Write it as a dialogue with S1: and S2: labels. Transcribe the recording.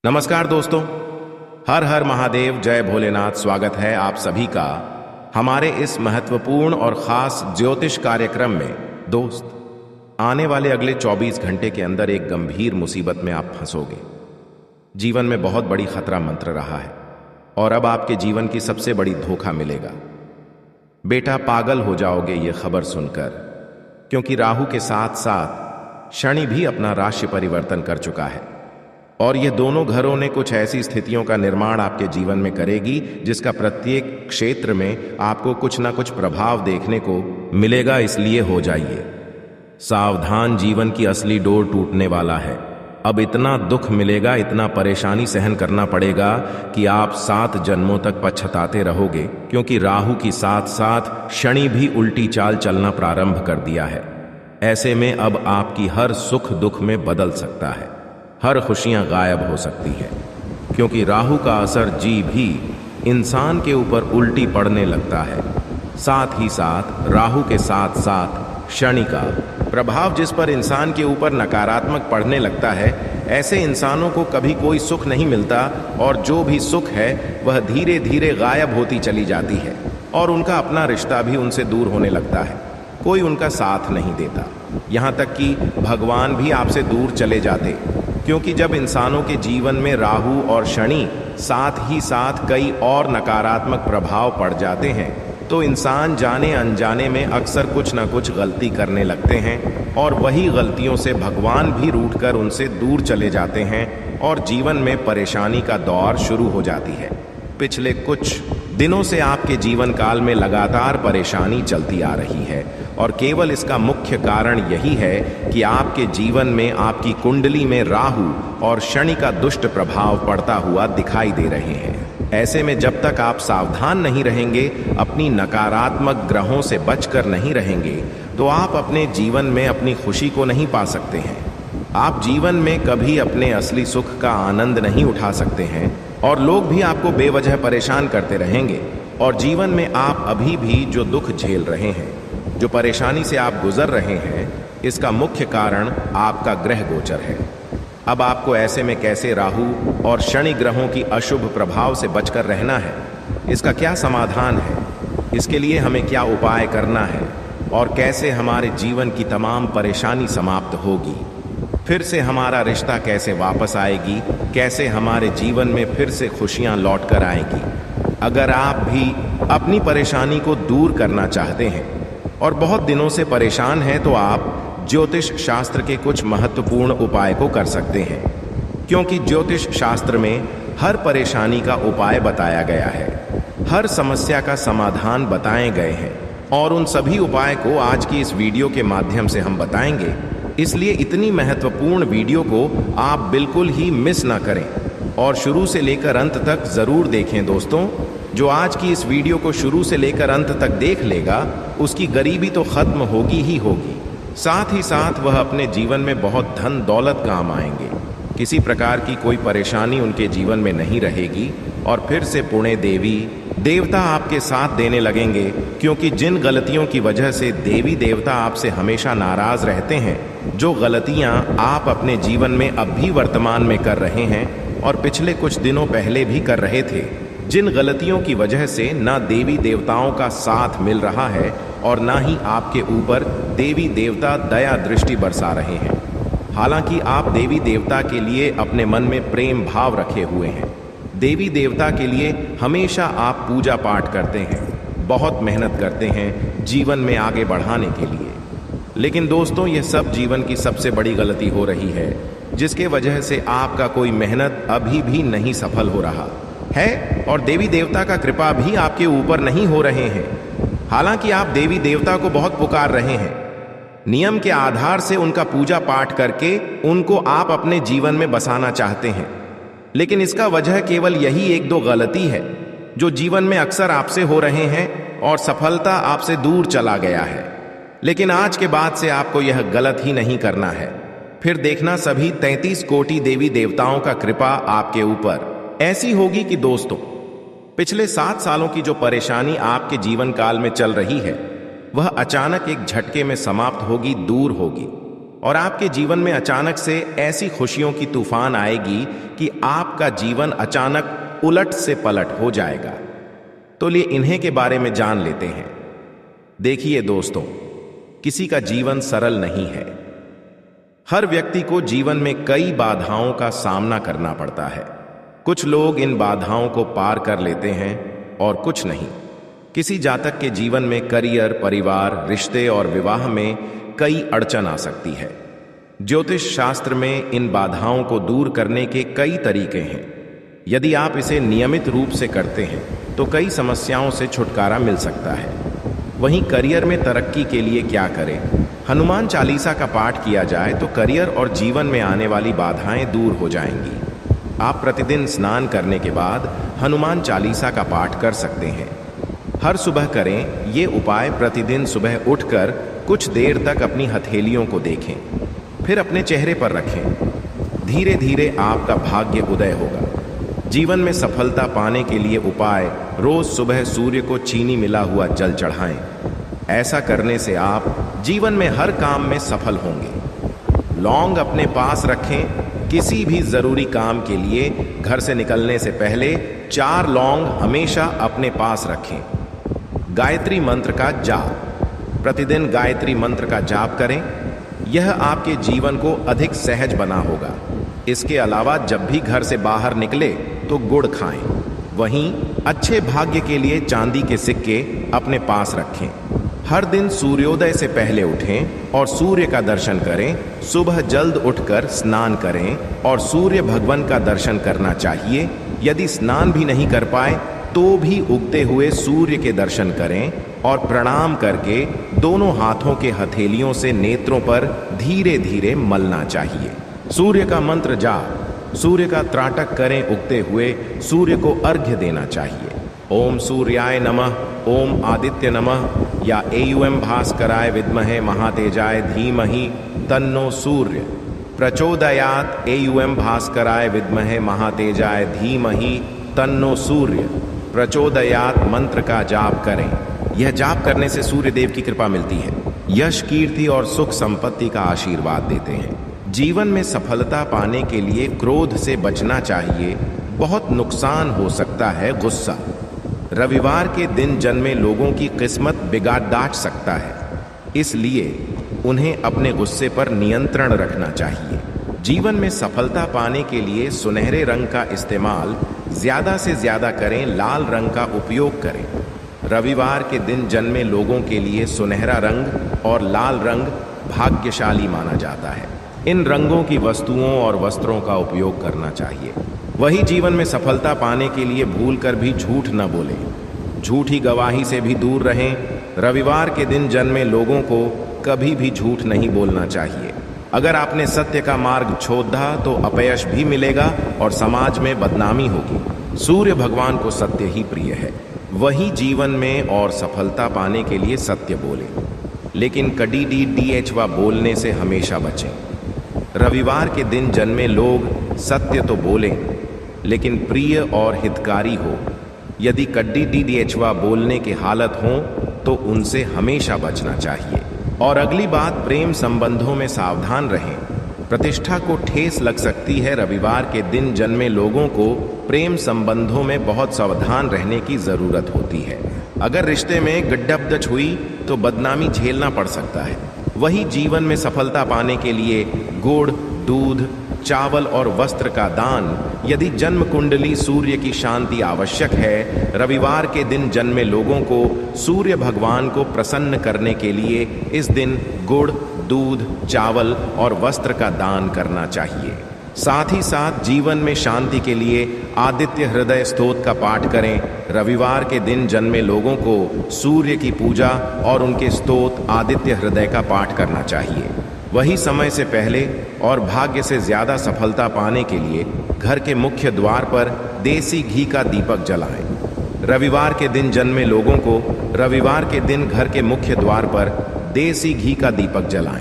S1: नमस्कार दोस्तों, हर हर महादेव, जय भोलेनाथ। स्वागत है आप सभी का हमारे इस महत्वपूर्ण और खास ज्योतिष कार्यक्रम में। दोस्त, आने वाले अगले 24 घंटे के अंदर एक गंभीर मुसीबत में आप फंसोगे। जीवन में बहुत बड़ी खतरा मंत्र रहा है और अब आपके जीवन की सबसे बड़ी धोखा मिलेगा। बेटा, पागल हो जाओगे ये खबर सुनकर, क्योंकि राहु के साथ साथ शनि भी अपना राशि परिवर्तन कर चुका है और ये दोनों घरों ने कुछ ऐसी स्थितियों का निर्माण आपके जीवन में करेगी जिसका प्रत्येक क्षेत्र में आपको कुछ ना कुछ प्रभाव देखने को मिलेगा। इसलिए हो जाइए सावधान, जीवन की असली डोर टूटने वाला है। अब इतना दुख मिलेगा, इतना परेशानी सहन करना पड़ेगा कि आप 7 जन्मों तक पछताते रहोगे, क्योंकि राहु की साथ साथ शनि भी उल्टी चाल चलना प्रारंभ कर दिया है। ऐसे में अब आपकी हर सुख दुख में बदल सकता है, हर खुशियां गायब हो सकती है, क्योंकि राहु का असर जी भी इंसान के ऊपर उल्टी पड़ने लगता है। साथ ही साथ राहु के साथ साथ शनि का प्रभाव जिस पर इंसान के ऊपर नकारात्मक पड़ने लगता है, ऐसे इंसानों को कभी कोई सुख नहीं मिलता और जो भी सुख है वह धीरे धीरे गायब होती चली जाती है और उनका अपना रिश्ता भी उनसे दूर होने लगता है। कोई उनका साथ नहीं देता, यहाँ तक कि भगवान भी आपसे दूर चले जाते, क्योंकि जब इंसानों के जीवन में राहु और शनि साथ ही साथ कई और नकारात्मक प्रभाव पड़ जाते हैं तो इंसान जाने अनजाने में अक्सर कुछ ना कुछ गलती करने लगते हैं और वही गलतियों से भगवान भी रूठकर उनसे दूर चले जाते हैं और जीवन में परेशानी का दौर शुरू हो जाती है। पिछले कुछ दिनों से आपके जीवन काल में लगातार परेशानी चलती आ रही है और केवल इसका मुख्य कारण यही है कि आपके जीवन में आपकी कुंडली में राहु और शनि का दुष्ट प्रभाव पड़ता हुआ दिखाई दे रहे हैं। ऐसे में जब तक आप सावधान नहीं रहेंगे, अपनी नकारात्मक ग्रहों से बचकर नहीं रहेंगे, तो आप अपने जीवन में अपनी खुशी को नहीं पा सकते हैं। आप जीवन में कभी अपने असली सुख का आनंद नहीं उठा सकते हैं और लोग भी आपको बेवजह परेशान करते रहेंगे। और जीवन में आप अभी भी जो दुख झेल रहे हैं, जो परेशानी से आप गुजर रहे हैं, इसका मुख्य कारण आपका ग्रह गोचर है। अब आपको ऐसे में कैसे राहु और शनि ग्रहों की अशुभ प्रभाव से बचकर रहना है, इसका क्या समाधान है, इसके लिए हमें क्या उपाय करना है और कैसे हमारे जीवन की तमाम परेशानी समाप्त होगी, फिर से हमारा रिश्ता कैसे वापस आएगी, कैसे हमारे जीवन में फिर से खुशियां लौट कर आएगी। अगर आप भी अपनी परेशानी को दूर करना चाहते हैं और बहुत दिनों से परेशान हैं, तो आप ज्योतिष शास्त्र के कुछ महत्वपूर्ण उपाय को कर सकते हैं, क्योंकि ज्योतिष शास्त्र में हर परेशानी का उपाय बताया गया है, हर समस्या का समाधान बताए गए हैं और उन सभी उपाय को आज की इस वीडियो के माध्यम से हम बताएंगे। इसलिए इतनी महत्वपूर्ण वीडियो को आप बिल्कुल ही मिस ना करें और शुरू से लेकर अंत तक जरूर देखें। दोस्तों, जो आज की इस वीडियो को शुरू से लेकर अंत तक देख लेगा, उसकी गरीबी तो खत्म होगी ही होगी, साथ ही साथ वह अपने जीवन में बहुत धन दौलत काम आएंगे। किसी प्रकार की कोई परेशानी उनके जीवन में नहीं रहेगी और फिर से पुण्य देवी देवता आपके साथ देने लगेंगे, क्योंकि जिन गलतियों की वजह से देवी देवता आपसे हमेशा नाराज रहते हैं, जो गलतियां आप अपने जीवन में अब भी वर्तमान में कर रहे हैं और पिछले कुछ दिनों पहले भी कर रहे थे, जिन गलतियों की वजह से ना देवी देवताओं का साथ मिल रहा है और ना ही आपके ऊपर देवी देवता दया दृष्टि बरसा रहे हैं। हालांकि आप देवी देवता के लिए अपने मन में प्रेम भाव रखे हुए हैं, देवी देवता के लिए हमेशा आप पूजा पाठ करते हैं, बहुत मेहनत करते हैं जीवन में आगे बढ़ाने के लिए। लेकिन दोस्तों, ये सब जीवन की सबसे बड़ी गलती हो रही है, जिसके वजह से आपका कोई मेहनत अभी भी नहीं सफल हो रहा है और देवी देवता का कृपा भी आपके ऊपर नहीं हो रहे हैं। हालांकि आप देवी देवता को बहुत पुकार रहे हैं, नियम के आधार से उनका पूजा पाठ करके उनको आप अपने जीवन में बसाना चाहते हैं, लेकिन इसका वजह केवल यही एक दो गलती है जो जीवन में अक्सर आपसे हो रहे हैं और सफलता आपसे दूर चला गया है। लेकिन आज के बाद से आपको यह गलत ही नहीं करना है। फिर देखना सभी 33 कोटि देवी देवताओं का कृपा आपके ऊपर ऐसी होगी कि दोस्तों, पिछले 7 सालों की जो परेशानी आपके जीवन काल में चल रही है, वह अचानक एक झटके में समाप्त होगी, दूर होगी। और आपके जीवन में अचानक से ऐसी खुशियों की तूफान आएगी कि आपका जीवन अचानक उलट से पलट हो जाएगा। तो लिए इन्हीं के बारे में जान लेते हैं। देखिए दोस्तों, किसी का जीवन सरल नहीं है। हर व्यक्ति को जीवन में कई बाधाओं का सामना करना पड़ता है। कुछ लोग इन बाधाओं को पार कर लेते हैं और कुछ नहीं। किसी जातक के जीवन में करियर, परिवार, रिश्ते और विवाह में कई अड़चन आ सकती है। ज्योतिष शास्त्र में इन बाधाओं को दूर करने के कई तरीके हैं। यदि आप इसे नियमित रूप से करते हैं तो कई समस्याओं से छुटकारा मिल सकता है। वहीं करियर में तरक्की के लिए क्या करें? हनुमान चालीसा का पाठ किया जाए तो करियर और जीवन में आने वाली बाधाएं दूर हो जाएंगी। आप प्रतिदिन स्नान करने के बाद हनुमान चालीसा का पाठ कर सकते हैं। हर सुबह करें। ये उपाय प्रतिदिन सुबह उठकर कुछ देर तक अपनी हथेलियों को देखें, फिर अपने चेहरे पर रखें। धीरे धीरे आपका भाग्य उदय होगा। जीवन में सफलता पाने के लिए उपाय: रोज सुबह सूर्य को चीनी मिला हुआ जल चढ़ाएं। ऐसा करने से आप जीवन में हर काम में सफल होंगे। लौंग अपने पास रखें। किसी भी जरूरी काम के लिए घर से निकलने से पहले 4 लौंग हमेशा अपने पास रखें। गायत्री मंत्र का जाप: प्रतिदिन गायत्री मंत्र का जाप करें। यह आपके जीवन को अधिक सहज बना होगा। इसके अलावा जब भी घर से बाहर निकले तो गुड़ खाएं। वहीं अच्छे भाग्य के लिए चांदी के सिक्के अपने पास रखें। हर दिन सूर्योदय से पहले उठें और सूर्य का दर्शन करें। सुबह जल्द उठकर स्नान करें और सूर्य भगवान का दर्शन करना चाहिए। यदि स्नान भी नहीं कर पाए तो भी उगते हुए सूर्य के दर्शन करें और प्रणाम करके दोनों हाथों के हथेलियों से नेत्रों पर धीरे धीरे मलना चाहिए। सूर्य का मंत्र जाप: सूर्य का त्राटक करें। उगते हुए सूर्य को अर्घ्य देना चाहिए। ओम सूर्याय नमः, ओम आदित्य नमः, या एयुएम भास्कराय विद्महे महातेजाय धीमहि तन्नो सूर्य प्रचोदयात्। एयुएम भास्कराय विद्महे महातेजाय धीमहि तन्नो सूर्य प्रचोदयात् मंत्र का जाप करें। यह जाप करने से सूर्य देव की कृपा मिलती है। यश, कीर्ति और सुख संपत्ति का आशीर्वाद देते हैं। जीवन में सफलता पाने के लिए क्रोध से बचना चाहिए। बहुत नुकसान हो सकता है गुस्सा। रविवार के दिन जन्मे लोगों की किस्मत बिगाड़ सकता है, इसलिए उन्हें अपने गुस्से पर नियंत्रण रखना चाहिए। जीवन में सफलता पाने के लिए सुनहरे रंग का इस्तेमाल ज्यादा से ज्यादा करें। लाल रंग का उपयोग करें। रविवार के दिन जन्मे लोगों के लिए सुनहरा रंग और लाल रंग भाग्यशाली माना जाता है। इन रंगों की वस्तुओं और वस्त्रों का उपयोग करना चाहिए। वही जीवन में सफलता पाने के लिए भूलकर भी झूठ न बोलें। झूठी गवाही से भी दूर रहें। रविवार के दिन जन्मे लोगों को कभी भी झूठ नहीं बोलना चाहिए। अगर आपने सत्य का मार्ग छोड़ा तो अपयश भी मिलेगा और समाज में बदनामी होगी। सूर्य भगवान को सत्य ही प्रिय है। वही जीवन में और सफलता पाने के लिए सत्य बोलें, लेकिन कड़ी डीएचवा बोलने से हमेशा बचें। रविवार के दिन जन्मे लोग सत्य तो बोलें, लेकिन प्रिय और हितकारी हो। यदि कड्डी डीएचवा बोलने की हालत हो तो उनसे हमेशा बचना चाहिए। और अगली बात, प्रेम संबंधों में सावधान रहें। प्रतिष्ठा को ठेस लग सकती है। रविवार के दिन जन्मे लोगों को प्रेम संबंधों में बहुत सावधान रहने की जरूरत होती है। अगर रिश्ते में गड्ढबदच हुई तो बदनामी झेलना पड़ सकता है। वही जीवन में सफलता पाने के लिए गुड़, दूध, चावल और वस्त्र का दान। यदि जन्म कुंडली सूर्य की शांति आवश्यक है, रविवार के दिन जन्मे लोगों को सूर्य भगवान को प्रसन्न करने के लिए इस दिन गुड़, दूध, चावल और वस्त्र का दान करना चाहिए। साथ ही साथ जीवन में शांति के लिए आदित्य हृदय स्तोत्र का पाठ करें। रविवार के दिन जन्मे लोगों को सूर्य की पूजा और उनके स्तोत्र आदित्य हृदय का पाठ करना चाहिए। वही समय से पहले और भाग्य से ज्यादा सफलता पाने के लिए घर के मुख्य द्वार पर देसी घी का दीपक जलाएं। रविवार के दिन जन्मे लोगों को रविवार के दिन घर के मुख्य द्वार पर देसी घी का दीपक जलाएं।